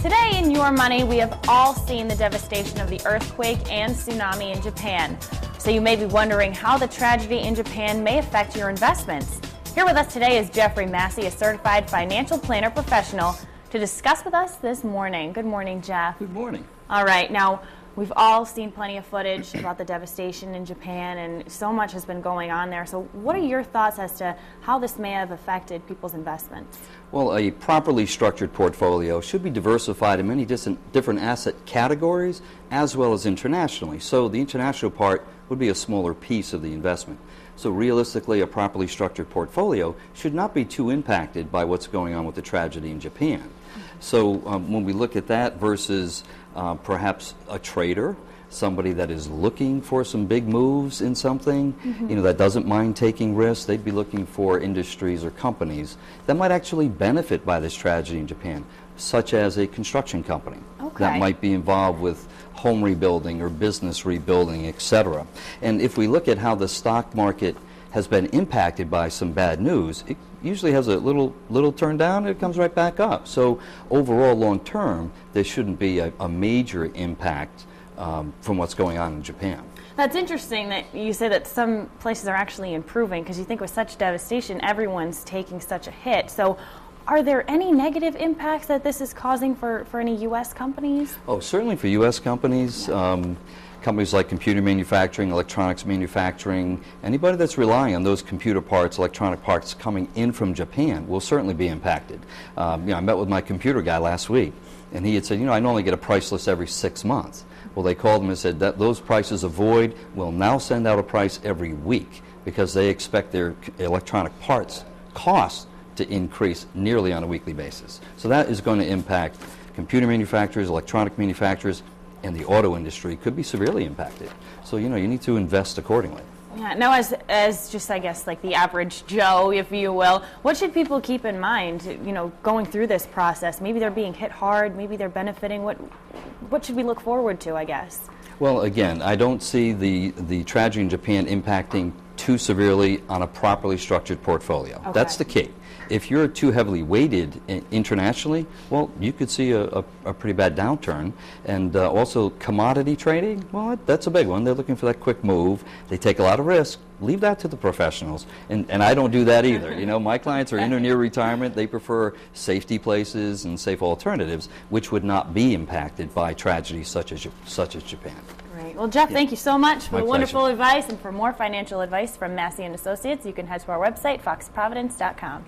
Today in Your Money, we have all seen the devastation of the earthquake and tsunami in Japan. So you may be wondering how the tragedy in Japan may affect your investments. Here with us today is Jeffrey Massey, a certified financial planner professional, to discuss with us this morning. Good morning, Jeff. Good morning. All right, now we've all seen plenty of footage about the devastation in Japan, and so much has been going on there. So what are your thoughts as to how this may have affected people's investments? Well, a properly structured portfolio should be diversified in many different asset categories as well as internationally. So the international part would be a smaller piece of the investment. So realistically, a properly structured portfolio should not be too impacted by what's going on with the tragedy in Japan. So when we look at that versus perhaps a trader, somebody that is looking for some big moves in something, that doesn't mind taking risks, they'd be looking for industries or companies that might actually benefit by this tragedy in Japan, such as a construction company that might be involved with home rebuilding or business rebuilding, etc. And if we look at how the stock market has been impacted by some bad news, it usually has a little turn down and it comes right back up. So overall, long term, there shouldn't be a major impact from what's going on in Japan. That's interesting that you say that some places are actually improving, because you think with such devastation, everyone's taking such a hit. So are there any negative impacts that this is causing for any U.S. companies? Oh, certainly for U.S. companies. Companies like computer manufacturing, electronics manufacturing, anybody that's relying on those computer parts, electronic parts coming in from Japan will certainly be impacted. I met with my computer guy last week, and he had said, I normally get a price list every 6 months. Well, they called him and said that those prices of void will now send out a price every week because they expect their electronic parts costs to increase nearly on a weekly basis. So that is going to impact computer manufacturers, electronic manufacturers, and the auto industry could be severely impacted. So, you need to invest accordingly. Yeah. Now, as just, I guess, like the average Joe, if you will, what should people keep in mind, going through this process? Maybe they're being hit hard, maybe they're benefiting. What should we look forward to, I guess? Well, again, I don't see the tragedy in Japan impacting too severely on a properly structured portfolio. Okay. That's the key. If you're too heavily weighted internationally, well, you could see a pretty bad downturn. And also commodity trading, well, that's a big one. They're looking for that quick move. They take a lot of risk. Leave that to the professionals. And I don't do that either. My clients are in or near retirement. They prefer safety places and safe alternatives, which would not be impacted by tragedies such as Japan. Great. Well, Jeff, thank you so much for the wonderful pleasure. advice. And for more financial advice from Massey & Associates, you can head to our website, foxprovidence.com.